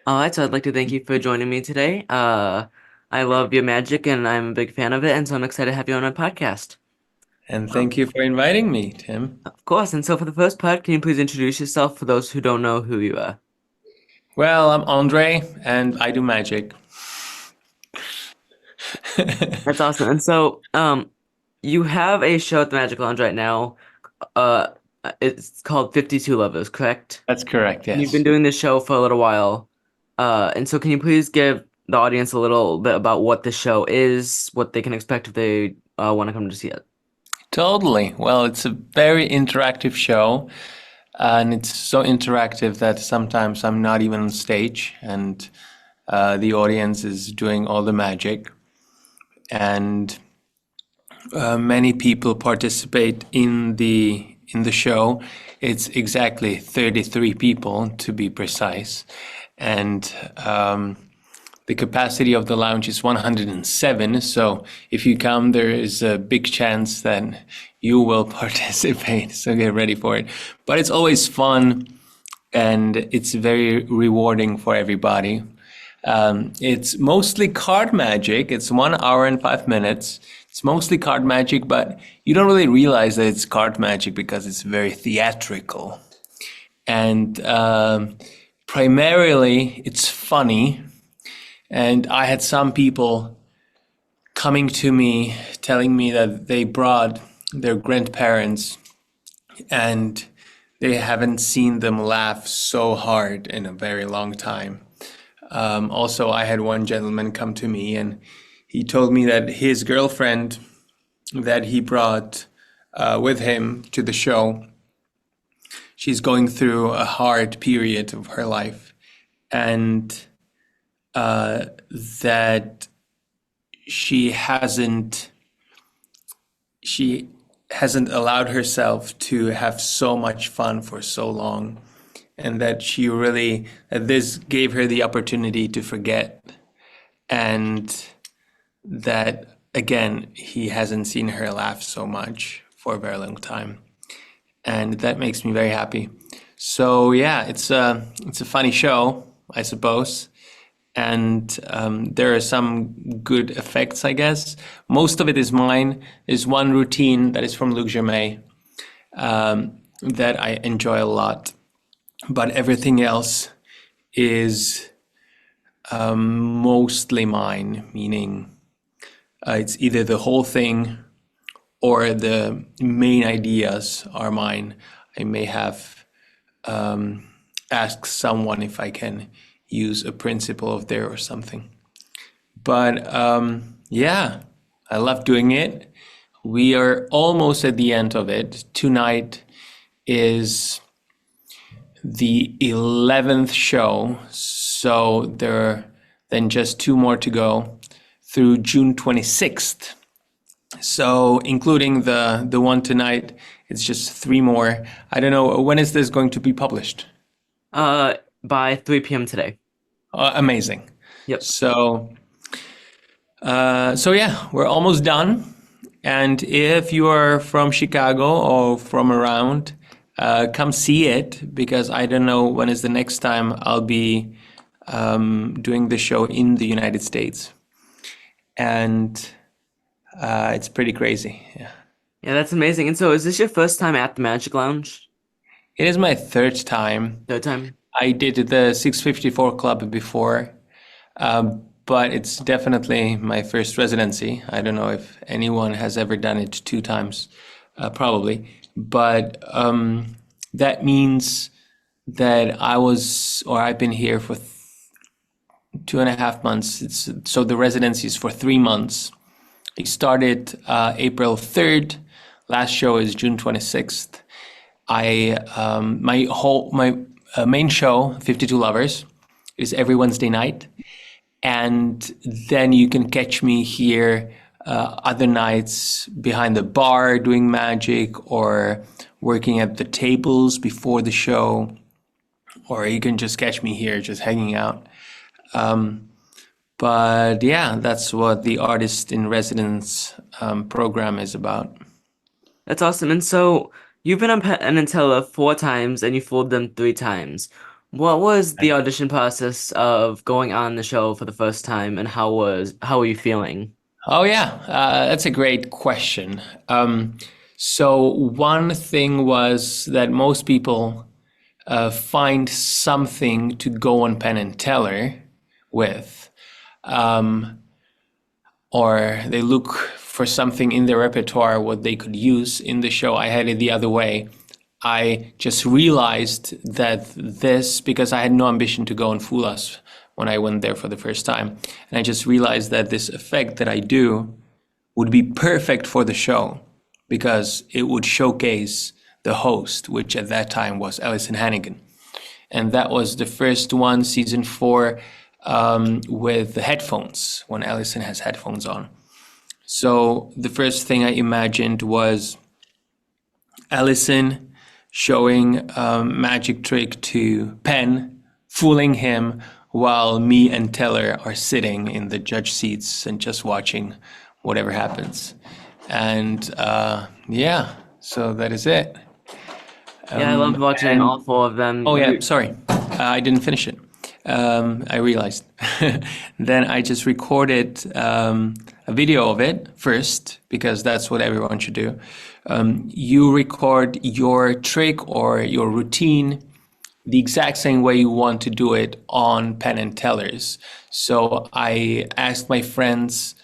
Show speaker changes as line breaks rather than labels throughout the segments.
All right, so I'd like to thank you for joining me today. I love your magic and I'm a big fan of it, and so I'm excited to have you on my podcast.
And
Um,
thank you for inviting me, Tim.
of course, and so for the first part, can you please introduce yourself for those who don't know who you are?
Well, I'm Ondřej and I do magic.
That's awesome. And so, you have a show at the Magic Lounge right now. Uh, it's called 52 Lovers, correct?
That's correct,
You've been
yes.
doing this show for a little while. And so can you please give the audience a little bit about what the show is, what they can expect if they want to come to see it?
Totally. Well, it's a very interactive show, and it's so interactive that sometimes I'm not even on stage, and the audience is doing all the magic. And many people participate in the show. It's exactly 33 people to be precise, and the capacity of the lounge is 107. So if you come, there is a big chance that you will participate. So get ready for it. But it's always fun and it's very rewarding for everybody. It's mostly card magic. It's 1 hour and 5 minutes. It's mostly card magic, but you don't really realize that it's card magic because it's very theatrical. And primarily, it's funny. And I had some people coming to me telling me that they brought their grandparents and they haven't seen them laugh so hard in a very long time. Also, I had one gentleman come to me and he told me that his girlfriend that he brought with him to the show, she's going through a hard period of her life, and that she hasn't she hasn't allowed herself to have so much fun for so long, and that this gave her the opportunity to forget, and that again he hasn't seen her laugh so much for a very long time, and that makes me very happy. So yeah, it's a funny show, I suppose, and there are some good effects, I guess. Most of it is mine. There's one routine that is from Luc Germain that I enjoy a lot, but everything else is mostly mine, meaning it's either the whole thing or the main ideas are mine. I may have asked someone if I can use a principle of there or something. But yeah, I love doing it. We are almost at the end of it. Tonight is the 11th show, so there are then just two more to go through June 26th. So including the one tonight, it's just three more. I don't know, when is this going to be published?
By 3 p.m. today.
Amazing.
Yep.
So yeah, we're almost done. And if you are from Chicago or from around, come see it, because I don't know when is the next time I'll be doing the show in the United States. And it's pretty crazy. Yeah.
Yeah, that's amazing. And so is this your first time at the Magic Lounge?
It is my third time.
Third time?
I did the 654 Club before, but it's definitely my first residency. I don't know if anyone has ever done it two times, probably. But that means that I've been here for 2.5 months. So the residency is for 3 months. It started April 3rd. Last show is June 26th. My main show, 52 Lovers, is every Wednesday night. And then you can catch me here other nights behind the bar doing magic, or working at the tables before the show, or you can just catch me here just hanging out. But yeah, that's what the Artist in Residence program is about.
That's awesome. And so you've been on Penn and Teller 4 times and you fooled them 3 times. What was the audition process of going on the show for the first time, and how were you feeling?
Oh yeah, that's a great question. So one thing was that most people find something to go on Penn and Teller with, um, or they look for something in their repertoire what they could use in the show. I had it the other way. I just realized that this, because I had no ambition to go and fool us when I went there for the first time, and I just realized that this effect that I do would be perfect for the show because it would showcase the host, which at that time was Alison Hannigan. And that was the first one, season 4, with the headphones, when Alison has headphones on. So the first thing I imagined was Alison showing a magic trick to Penn, fooling him, while me and Teller are sitting in the judge seats and just watching whatever happens. And yeah, so that is it.
Yeah, I loved watching
And
all four of them.
oh yeah, sorry, I didn't finish it. I realized. Then I just recorded a video of it first because that's what everyone should do. You record your trick or your routine the exact same way you want to do it on Penn and Tellers. So I asked my friends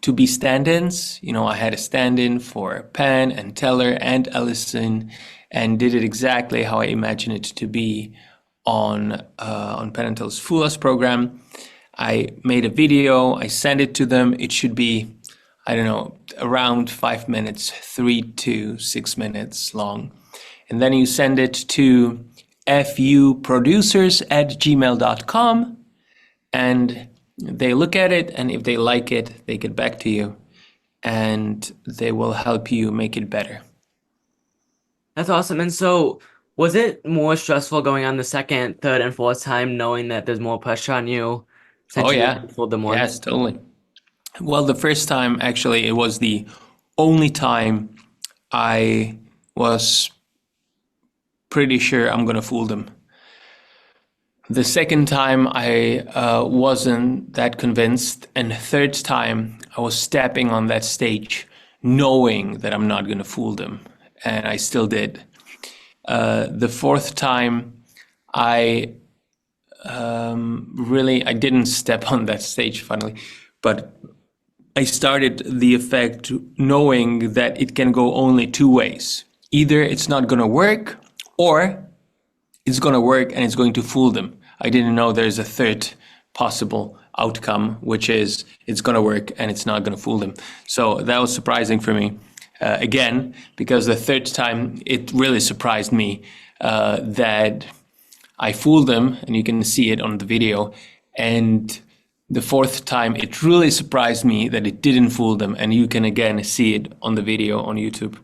to be stand-ins. You know, I had a stand-in for Penn and Teller and Ellison, and did it exactly how I imagined it to be on Penn and Teller's Fool Us program. I made a video. I sent it to them. It should be, I don't know, around 5 minutes, 3 to 6 minutes long. And then you send it to fuproducers@gmail.com, and they look at it, and if they like it, they get back to you, and they will help you make it better.
That's awesome. And so, was it more stressful going on the second, third, and fourth time, knowing that there's more pressure on you
Oh
since you
yeah,
only fooled them
yes,
once?
totally. Well, the first time, actually, it was the only time I was pretty sure I'm gonna fool them. The second time I wasn't that convinced, and the third time I was stepping on that stage knowing that I'm not going to fool them, and I still did. The fourth time I I didn't step on that stage, funnily, but I started the effect knowing that it can go only two ways. Either it's not going to work, or it's going to work and it's going to fool them. I didn't know there's a third possible outcome, which is it's going to work and it's not going to fool them. So that was surprising for me. Again, because the third time it really surprised me that I fooled them, and you can see it on the video. And the fourth time it really surprised me that it didn't fool them, and you can again see it on the video on YouTube.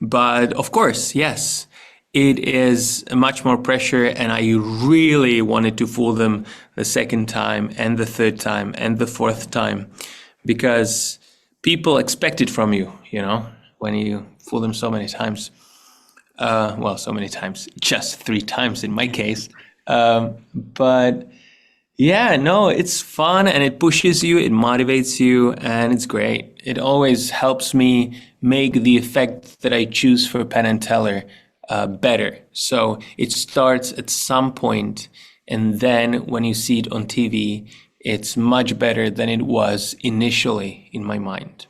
But of course, yes, it is much more pressure, and I really wanted to fool them the second time and the third time and the fourth time, because people expect it from you, you know, when you fool them so many times. Well, so many times, just 3 times in my case. But yeah, no, it's fun and it pushes you, it motivates you, and it's great. It always helps me make the effect that I choose for Penn and Teller better. So it starts at some point, and then when you see it on TV, it's much better than it was initially in my mind.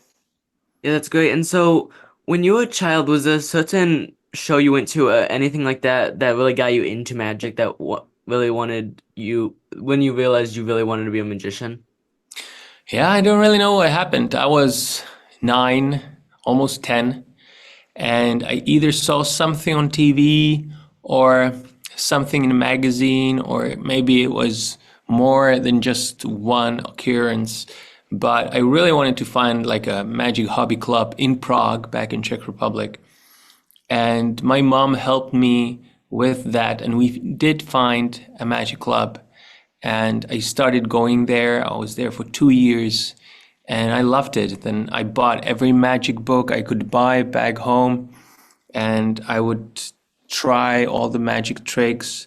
Yeah, that's great. And so, when you were a child, was there a certain show you went to, anything like that, that really got you into magic, that really wanted you, when you realized you really wanted to be a magician?
Yeah, I don't really know what happened. I was 9, almost 10, and I either saw something on TV or something in a magazine, or maybe it was more than just one occurrence. But I really wanted to find like a magic hobby club in Prague, back in Czech Republic. And my mom helped me with that, and we did find a magic club. And I started going there. I was there for 2 years, and I loved it. Then I bought every magic book I could buy back home, and I would try all the magic tricks.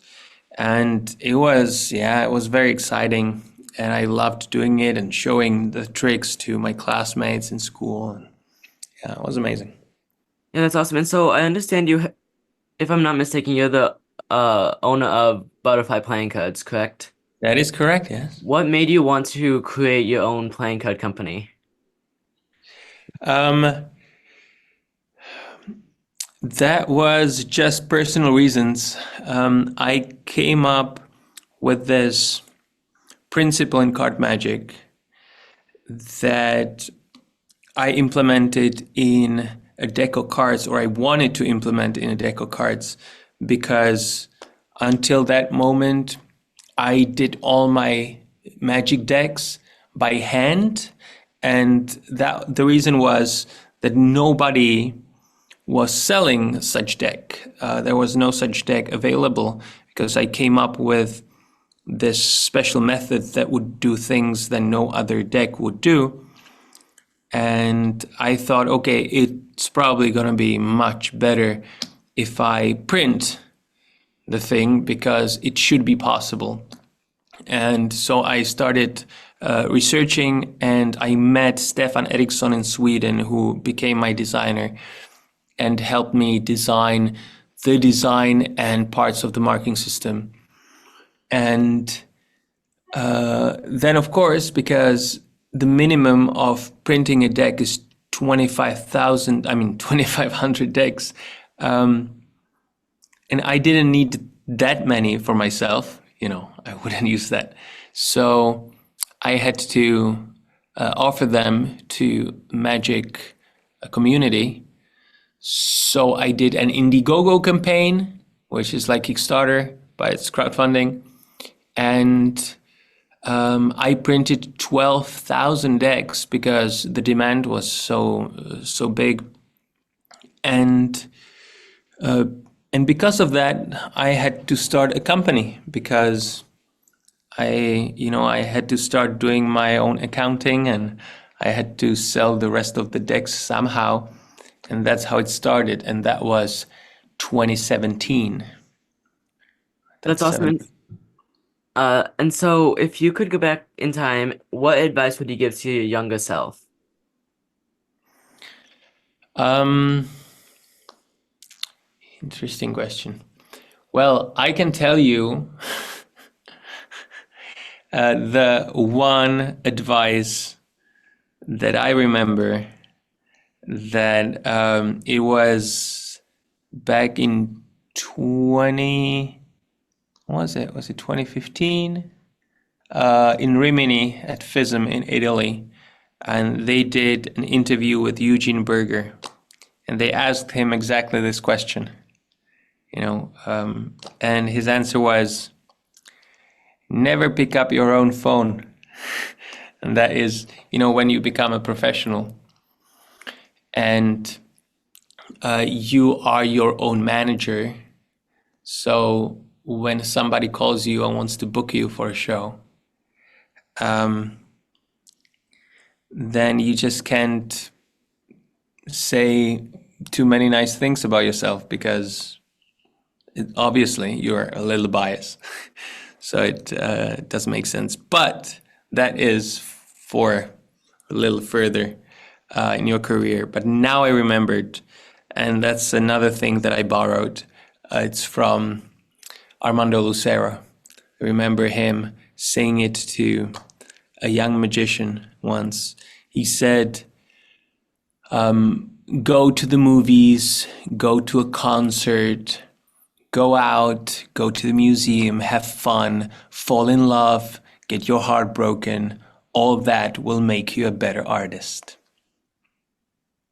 And it was very exciting. And I loved doing it and showing the tricks to my classmates in school. And yeah, it was amazing.
Yeah, that's awesome. And so I understand you, if I'm not mistaken, you're the owner of Butterfly Playing Cards, correct?
That is correct, yes.
What made you want to create your own playing card company?
Um, that was just personal reasons. I came up with this principle in card magic that I implemented in a deck of cards, or I wanted to implement in a deck of cards, because until that moment, I did all my magic decks by hand. And that the reason was that nobody was selling such deck. There was no such deck available, because I came up with this special method that would do things that no other deck would do. And I thought, okay, it's probably going to be much better if I print the thing, because it should be possible. And so I started researching, and I met Stefan Eriksson in Sweden, who became my designer and helped me design the design and parts of the marking system. And then, of course, because the minimum of printing a deck is 2,500 decks. And I didn't need that many for myself. I wouldn't use that. So I had to offer them to Magic community. So I did an Indiegogo campaign, which is like Kickstarter, but it's crowdfunding. And I printed 12,000 decks because the demand was so big, and because of that, I had to start a company, because I had to start doing my own accounting, and I had to sell the rest of the decks somehow, and that's how it started, and that was 2017.
That's awesome. And so if you could go back in time, what advice would you give to your younger self?
Interesting question. Well, I can tell you the one advice that I remember, that it was back in 2015 in Rimini at FISM in Italy, and they did an interview with Eugene Berger, and they asked him exactly this question, and his answer was, never pick up your own phone. And that is, when you become a professional and you are your own manager. So when somebody calls you and wants to book you for a show, then you just can't say too many nice things about yourself, because obviously you're a little biased. So it doesn't make sense. But that is for a little further in your career. But now I remembered, and that's another thing that I borrowed. It's from Armando Lucero. I remember him saying it to a young magician once. He said, go to the movies, go to a concert, go out, go to the museum, have fun, fall in love, get your heart broken. All that will make you a better artist.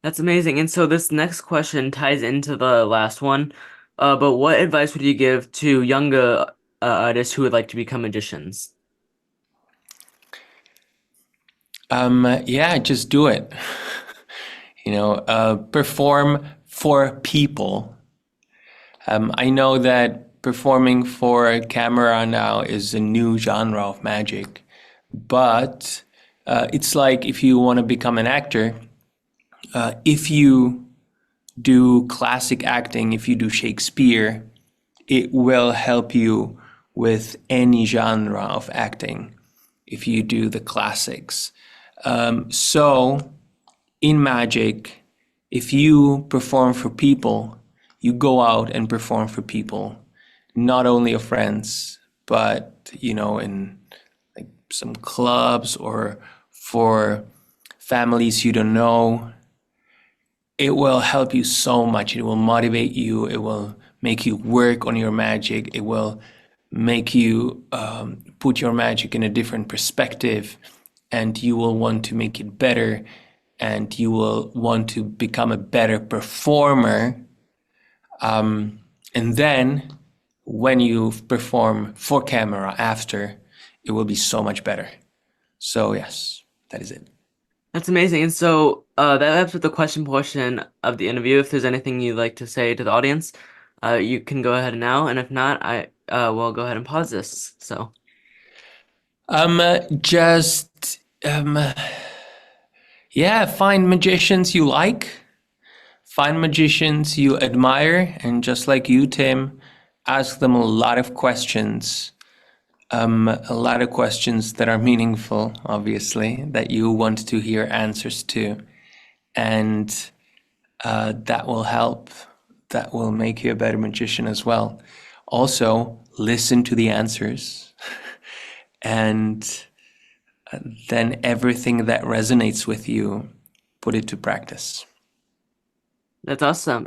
That's amazing. And so this next question ties into the last one. But what advice would you give to younger artists who would like to become magicians?
Just do it. Perform for people. I know that performing for a camera now is a new genre of magic, but it's like if you want to become an actor, if you do classic acting, if you do Shakespeare, it will help you with any genre of acting if you do the classics. So in magic, if you perform for people, you go out and perform for people, not only your friends, but in like some clubs or for families you don't know. It will help you so much. It will motivate you. It will make you work on your magic. It will make you put your magic in a different perspective, and you will want to make it better, and you will want to become a better performer. And then when you perform for camera after, it will be so much better. So yes, that is it.
That's amazing. And so that wraps up the question portion of the interview. If there's anything you'd like to say to the audience, you can go ahead now. And if not, I will go ahead and pause this. So
Just yeah, find magicians you like, find magicians you admire, and just like you, Tim, ask them a lot of questions. A lot of questions that are meaningful, obviously, that you want to hear answers to. And that will help. That will make you a better magician as well. Also, listen to the answers. And then everything that resonates with you, put it to practice.
that's awesome.